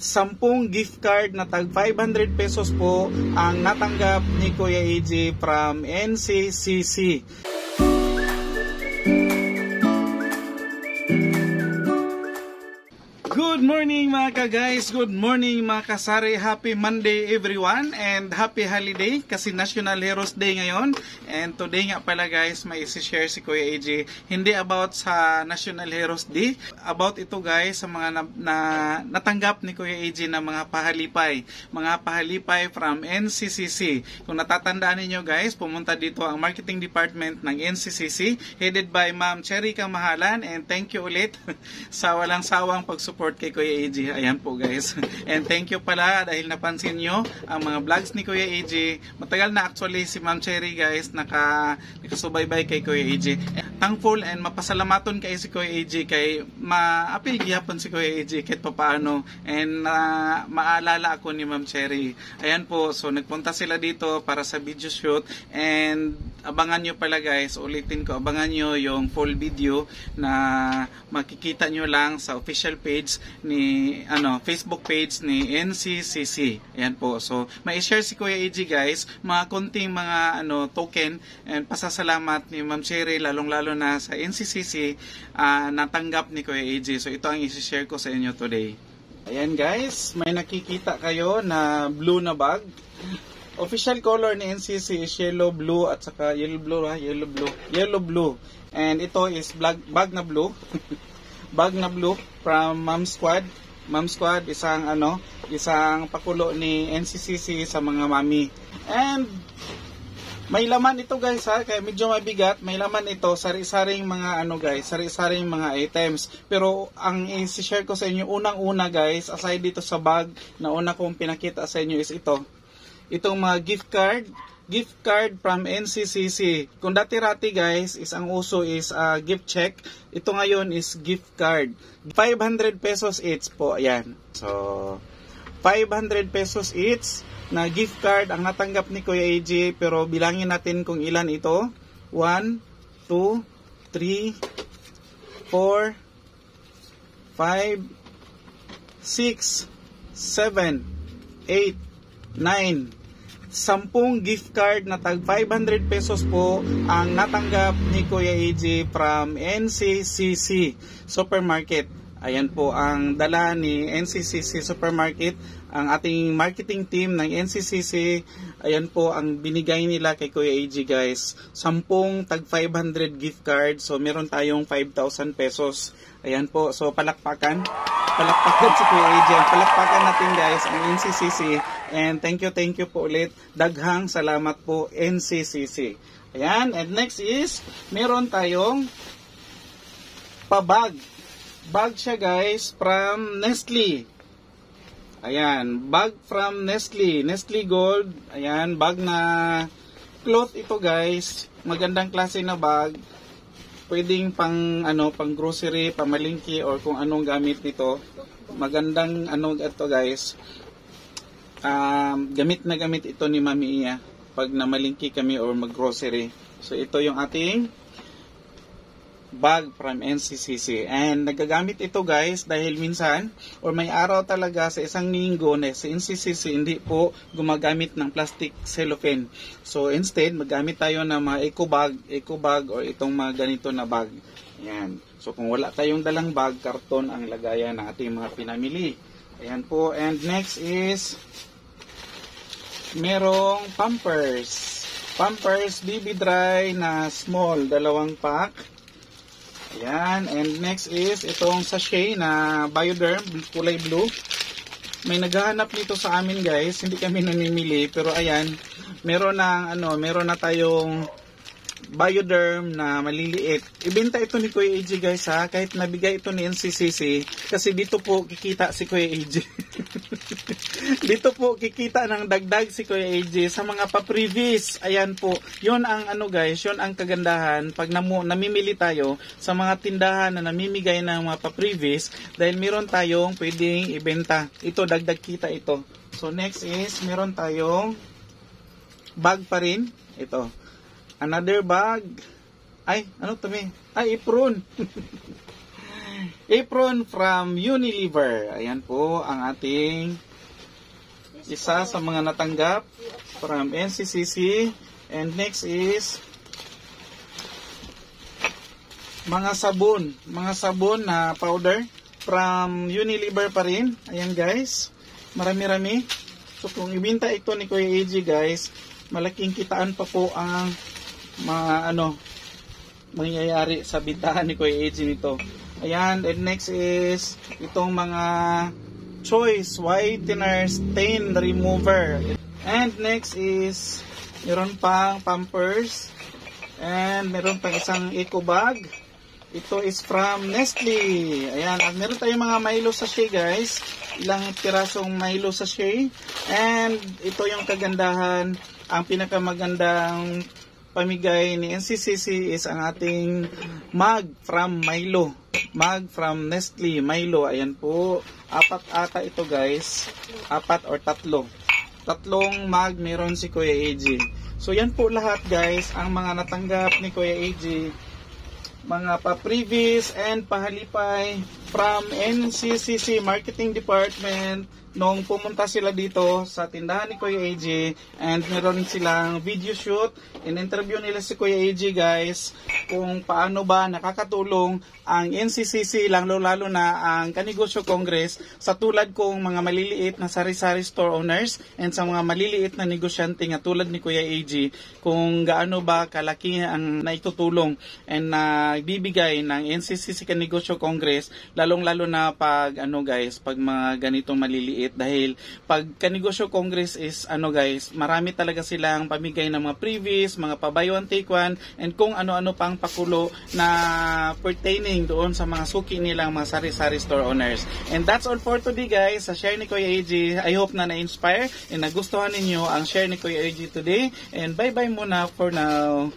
10 gift card na tag 500 pesos po ang natanggap ni Kuya AJ from NCCC. Good morning mga ka-guys, good morning mga kasari, happy Monday everyone and happy holiday kasi National Heroes Day ngayon. And today nga pala guys, may isi-share si Kuya AJ, hindi about sa National Heroes Day, about ito guys sa mga natanggap ni Kuya AJ na mga pahalipay from NCCC. Kung natatandaan niyo guys, pumunta dito ang marketing department ng NCCC headed by Ma'am Cherry Kamahalan, and thank you ulit sa walang sawang pag-support kay Kuya AJ. Ayan po guys. And thank you pala dahil napansin nyo ang mga vlogs ni Kuya AJ. Matagal na actually si Ma'am Cherry guys nakasubaybay kay Kuya AJ. Thankful and mapasalamaton kay si Kuya AJ kay maapil gihapon si Kuya AJ kahit papaano, and maalala ako ni Ma'am Cherry. Ayan po, so nagpunta sila dito para sa video shoot, and abangan nyo pala guys, ulitin ko, abangan nyo yung full video na makikita nyo lang sa official page ni Facebook page ni NCCC. Ayan po. So, mai-share si Kuya AJ guys, mga konting mga token and pasasalamat ni Ma'am Cherry, lalong-lalo na sa NCCC natanggap ni Kuya AJ. So, ito ang i-share ko sa inyo today. Ayan guys, may nakikita kayo na blue na bag. Official color ni NCCC is yellow, blue at saka yellow blue. And ito is bag na blue. Bag na blue from Ma'am Squad. Ma'am Squad, isang pakulo ni NCCC sa mga mami. And may laman ito guys ha, kaya medyo mabigat. May laman ito, sari-saring mga sari-saring mga items. Pero ang i-share ko sa inyo unang-una guys, aside dito sa bag na una kong pinakita sa inyo is ito. Itong mga gift card from NCCC. Kung dati-rati guys, ang uso is gift check. Ito ngayon is gift card. 500 pesos each po. Ayan. So, 500 pesos each na gift card ang natanggap ni Kuya AJ. Pero bilangin natin kung ilan ito. 1, 2, 3, 4, 5, 6, 7, 8, 9, 10 gift card na tag 500 pesos po ang natanggap ni Kuya AJ from NCCC Supermarket. Ayan po ang dala ni NCCC Supermarket, ang ating marketing team ng NCCC. Ayan po ang binigay nila kay Kuya AJ guys. 10 tag 500 gift card. So meron tayong 5,000 pesos. Ayan po. So palakpakan si Kuya AJ. Palakpakan natin guys ang NCCC. And thank you po ulit. Daghang salamat po NCCC. Ayan. And next is, meron tayong pabag. Bag siya guys from Nestle. Ayan. Bag from Nestle. Nestle Gold. Ayan. Bag na cloth ito guys. Magandang klase na bag. Pwedeng pang grocery, pamalingki, or kung anong gamit nito. Magandang ito guys. Gamit na gamit ito ni Mami Iya pag namalingki kami or mag-grocery. So ito yung ating bag from NCCC. And nagagamit ito guys dahil minsan or may araw talaga sa isang linggo na sa NCCC hindi po gumagamit ng plastic cellophane. So instead magamit tayo ng mga eco bag or itong mga ganito na bag. Ayan. So kung wala tayong dalang bag, karton ang lagayan ng ating mga pinamili. Ayan po. And next is merong Pampers. Pampers Baby Dry na small, 2 pack. Ayan. And next is itong sachet na Bioderm, kulay blue. May naghahanap nito sa amin guys. Hindi kami namimili. Pero ayan, meron na tayong Bioderm na maliliit. Ibenta ito ni Kuya AJ guys ha. Kahit nabigay ito ni NCCC. Kasi dito po kikita si Kuya AJ. Dito po kikita ng dagdag si Kuya AJ sa mga pa-previous. Ayan po. Yun ang guys, yun ang kagandahan pag namimili tayo sa mga tindahan na namimigay ng mga pa-previous dahil meron tayong pwedeng ibenta. Ito dagdag kita ito. So next is meron tayong bag pa rin. Ito. Another bag. Ay, apron. apron from Unilever. Ayan po ang ating isa sa mga natanggap from NCCC. And next is mga sabon na powder from Unilever pa rin. Ayan guys, marami-rami. So kung ibinta ito ni Kuya AJ guys, malaking kitaan pa po ang mangyayari sa bintahan ni Kuya AJ nito. Ayan, and next is itong mga Choice Whitener Stain Remover. And next is meron pang Pampers. And meron pang isang eco bag. Ito is from Nestle. Ayan, at meron tayong mga Milo sachet guys. Ilang pirasong Milo sachet. And ito yung kagandahan, ang pinakamagandang pamigay ni NCCC is ang ating mug from Milo. Mug from Nestle Milo. Ayan po. 4 ata ito guys. 4 or 3. Tatlong mug meron si Kuya AJ. So yan po lahat guys ang mga natanggap ni Kuya AJ. Mga pa-previous and pahalipay from NCCC Marketing Department nung pumunta sila dito sa tindahan ni Kuya AJ, and meron silang video shoot. In-interview nila si Kuya AJ guys kung paano ba nakakatulong ang NCCC, lalo na ang Kanegosyo Congress sa tulad kong mga maliliit na sari-sari store owners and sa mga maliliit na negosyante nga tulad ni Kuya AJ, kung gaano ba kalaki ang naitutulong and nagbibigay ng NCCC Kanegosyo Congress, lalong-lalo na pag pag mga ganitong maliliit. Dahil pag Kanegosyo Congress is guys, marami talaga silang pamigay ng mga previous, mga pa-buy one take one, and kung ano-ano pang pakulo na pertaining doon sa mga suki nilang mga sari-sari store owners. And that's all for today guys, sa share ni Kuya AJ. I hope na na-inspire and nagustuhan ninyo ang share ni Kuya AJ today. And bye-bye muna for now.